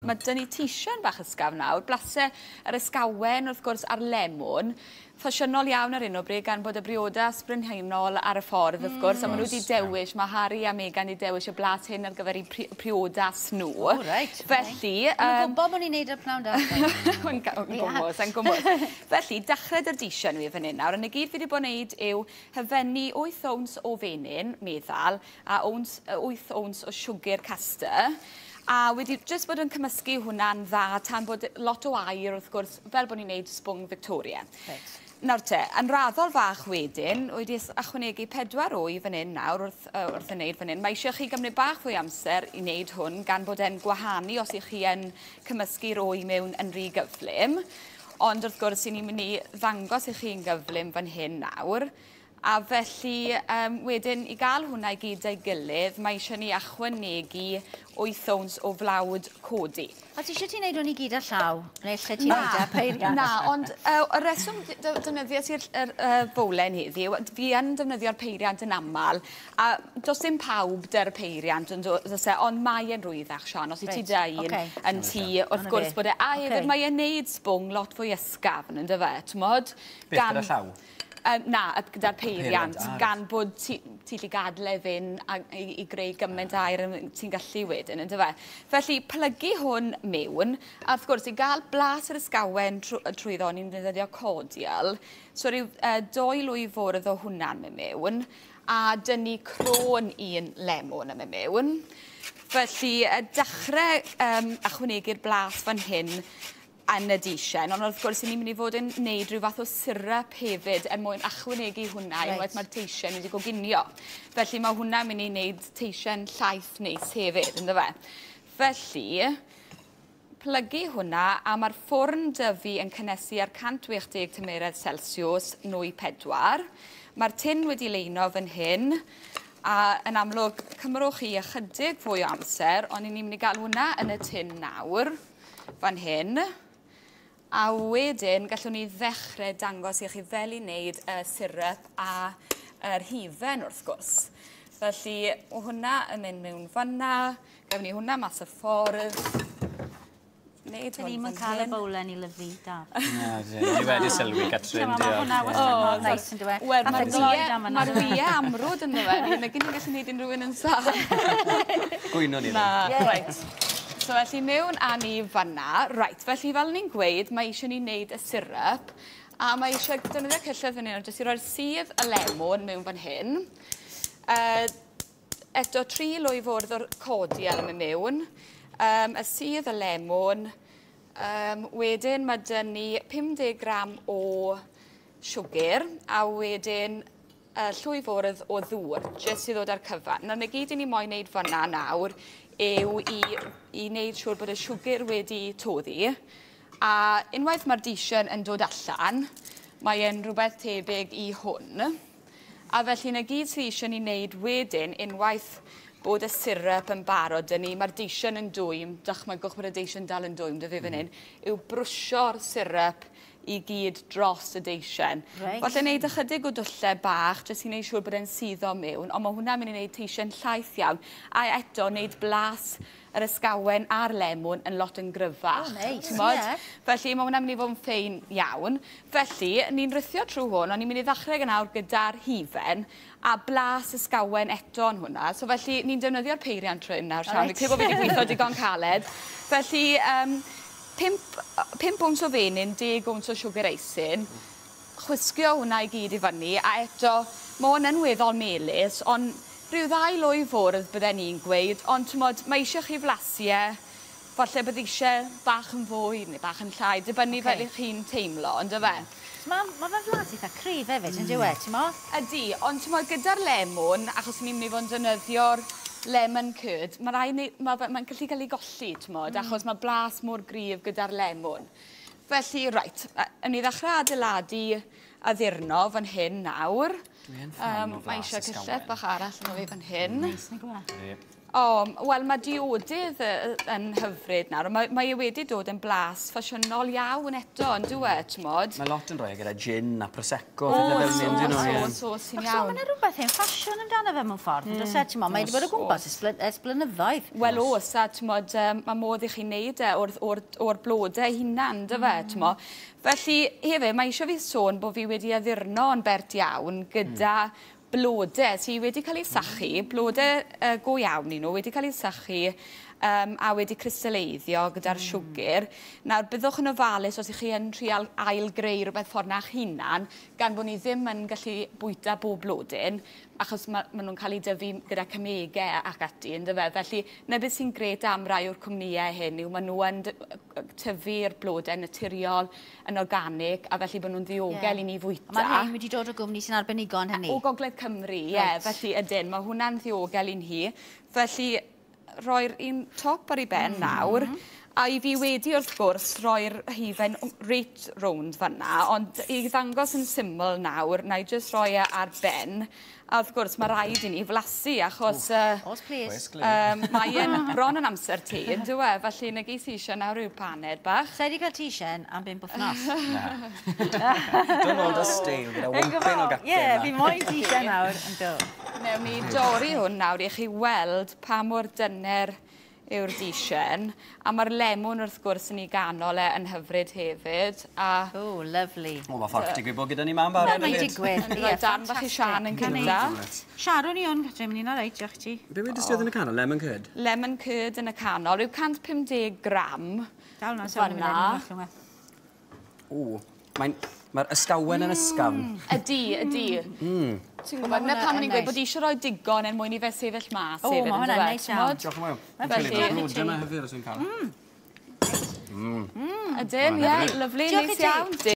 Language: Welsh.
mae dyn ni teisen bach ysgafn nawr, blasau yr ysgawen wrth gwrs a'r lemwn, ffasiynol iawn ar un o bryd gan bod y briodas Prynhawnol ar y ffordd, wrth gwrs, a maen nhw wedi dewis, mae Harry a Meghan wedi dewis y blas hyn ar gyfer eu priodas nhw. O, reit. Felly... Yn gwybod bod ni'n neud y pnawn da? Yn gwmwys. Felly, dechrau yr disian fi fan hyn nawr, yn y gyd fi wedi bod yn neud yw hyfennu 8 ounce o fenyn, meddal, a 8 ounce o siwgr caster. A wedi jyst bod yn cymysgu hwnna'n dda tan bod lot o air, wrth gwrs, fel bod ni'n neud sbwng Victoria. Nawr te, yn raddol fach wedyn, wedi ychwanegu 4 wy fan hyn nawr wrth yn neud fan hyn. Mae eisiau chi gymryd bach fwy amser i wneud hwn gan bod e'n gwahanu os ych chi yn cymysgu'r wy mewn yn rhy gyflym. Ond wrth gwrs, i ni'n mynd i ddangos i chi'n gyflym fan hyn nawr. A felly, wedyn, i gael hwnna i gyd a'i gilydd, mae eisiau ni ychwanegu 8 ounce o blawd codi. A ti eisiau ti wneud hwn i gyd â llaw? Neu lle ti'n wneud â peiriant? Na, ond y reswm defnyddio i'r fowlen heddiw, fi yn defnyddio'r peiriant yn aml, a does dim pawb dy'r peiriant, ond mae e'n rwyddach, Sian, os i ti dyn yn ti, wrth gwrs bod e, a hefyd mae e'n neud sbwng lot fwy ysgafn, yn dyfe, ti'n modd? Beth gyda llaw? Na, gyda'r peiriant, gan bod ti'n gadle fynd i greu gymaint air ti'n gallu wedyn, yn dyfe. Felly, plygu hwn mewn, a wrth gwrs, i gael blas yr ysgawen trwyddo, ni'n defnyddio cordial, so rhyw 2 lwy fwrdd o hwnna'n mewn, a dynnu croen 1 lemon yn mewn. Felly, dechrau ychwanegu'r blas fan hyn, yn y disian, ond wrth gwrs, ni'n mynd i fod yn gwneud rhyw fath o syrup hefyd er mwyn ychwanegu hwnna unwaith mae'r teisen wedi goginio. Felly mae hwnna'n mynd i wneud teisen llaeth neis hefyd, ynddo fe. Felly, plygu hwnna, a mae'r ffwrn dyfu yn cynnesu ar 180 tymeredd Celsius nwy 4. Mae'r tin wedi leino fan hyn, a yn amlwg cymrwch chi ychydig fwy o amser, ond ni'n mynd i gael hwnna yn y tin nawr, fan hyn. A wedyn, gallwn ni ddechrau dangos i chi fel i wneud y syrup a'r hifen wrth gwrs. Felly, o hwnna yn mynd mewn fanna, gafon ni hwnna mas y ffordd. Wneud hwn fan hyn. Ni'n cael y bowlen i lyfu, da. Na, ni wedi sylwi, Catrin. Mae hwnna wastad neis yn dweud. Wel, mae'r wyau amrwd yn dweud. Nid gallu gwneud unrhyw un yn sal. Gwyno ni. Na, reit. So felly mewn a ni fanna, reit, felly fel ni'n gweud, mae eisiau ni wneud y syrup, a mae eisiau defnyddio cylloedd fan hyn, jyst i roi'r sydd y lemon mewn fan hyn. Eto 3 lwy fwrdd o'r cordial yn mewn, y sydd y lemon, wedyn mae dyn ni 50 gram o siwgr, a wedyn llwy fwrdd o ddŵr, jyst i ddod ar cyfan. Nawr, gyd i ni moyn wneud fanna nawr, yw i wneud siŵr bod y siwgr wedi toddi. A unwaith mae'r disian yn dod allan, mae e'n rhywbeth tebyg i hwn. A felly, na gyd sydd eisiau ni wneud wedyn, unwaith bod y syrup yn barod dyn ni, mae'r disian yn dwym, dychmygwch bod y disian dal yn dwym, dy fi fan hyn, yw brwsio'r syrup i gyd dros y deisen. Falle wneud ychydig o dwlle bach, jyst i wneud siŵr bod e'n suddo mewn, ond mae hwnna'n mynd i wneud teisen llaeth iawn. A eto, wneud blas yr ysgawen a'r lemon yn lot yn gryfach. O, neis, ie. Felly, mae hwnna'n mynd i fod yn ffein iawn. Felly, ni'n rithio trwy hwn, ond ni'n mynd i ddechrau gynnawr gyda'r hifen, a blas ysgawen eto yn hwnna. So felly, ni'n defnyddio'r peiriant trwy nawr, Sian. Fi'n credu bod fi wedi gweithio digon caled. Felly, 5 ounce o fenyn, 10 ounce o siwgr eisyn, chwisgo hwnna i gyd i fyny, a eto, mae hwn yn weddol melys, ond rhyw 2 lwy fwrdd bydden ni'n gweud, ond mae eisiau chi flasiau, falle bydd eisiau bach yn fwy neu bach yn llai, dibynnu fel i chi'n teimlo, ond y fe. Mae fe'n flas eitha cryf hefyd, yn dweud, ti'n mo? Ydy, ond gyda'r lemon, achos ni'n mynd i fod yn defnyddio'r lemon curd, mae'n gallu cael ei golli, achos mae blas mor gryf gyda'r lemon. Felly, reit, yn i ddechrau adeiladu a ddirno fan hyn nawr. Mae eisiau cyllell bach arall yn o'i fan hyn. Wel, mae diodydd yn hyfryd nawr. Mae wedi dod yn blas ffasiynol iawn eto, yn dweud, tmod? Mae lot yn rhoi gyda gin a prosecco. Sy'n iawn. Mae'n rhywbeth yn ffasiwn amdano fe mewn ffordd. Mae wedi bod o gwmpas ers blynyddoedd. Wel os, a tmod, mae modd i chi wneud o'r blodau hunan, tmod? Felly, hefyd, mae eisiau fi sôn bod fi wedi addurno yn bert iawn gyda blodau sydd wedi cael ei sachu, blodau go iawn i nhw, wedi cael ei sachu a wedi crystaleiddio gyda'r siwgr. Nawr, byddwch yn ofalus os ych chi yn trial ail-greu rhywbeth ffordd na'ch hunan, gan bod ni ddim yn gallu bwyta bob blodyn, achos maen nhw'n cael ei dyfu gyda cymegau ac ati, ynddo fe? Felly, na beth sy'n gret am rai o'r cwmnïau hyn yw maen nhw yn tyfu'r blodau naturiol, yn organig, a felly maen nhw'n ddiogel i ni fwyta. Mae rhain wedi dod o gwmni sy'n arbenigo yn hynny? O Gogledd Cymru, felly ydyn. Mae hwnna'n ddiogel i'n hi. Felly, roi'r un top ar ei ben nawr, a i fi wedi wrth gwrs roi'r hifen reit rownd fanna, ond i ddangos yn syml nawr, na i jyst roi e ar ben. A wrth gwrs, mae rhaid i ni flasu, achos mae'n bron yn amser te, ydw e? Felly, na ges i eisiau nawr yw paned bach. Sa i wedi cael Teisen am 5 wythnos? Na. Don't hold us steil gyda wmpyn o gacen. Ie, fi moyn Teisen nawr yn dod. Newn ni dorri hwn nawr i chi weld pa mor dyner yw'r Teisen. A mae'r lemwn wrth gwrs yn ei ganol yn hyfryd hefyd. O, lyflu. O, mae ffordd digwydd bod gyda ni ma'n barod. Mae'n digwydd. Ie, dan bach i Sian yn cynta. Siarwn i hwn, Catrin, mynd i'n rhaid, diolch ti. Be wedi stiodd yn y canol? Lemon curd? Lemon curd yn y canol. Rhyw 150 gram. Daw na, sa'n mynd i'n O, mae'r ysgawen yn ysgafn. Ydy. Ti'n gwybod, na pan o'n i'n gweud bod eisiau rhoi digon er mwyn i fe sefyll mas hefyd. O, mae hwnna'n neis iawn. Diolch yn fawr. Felly. Dyma hyfyr os yw'n cael. Ydyn, ie, lyflu, neis iawn.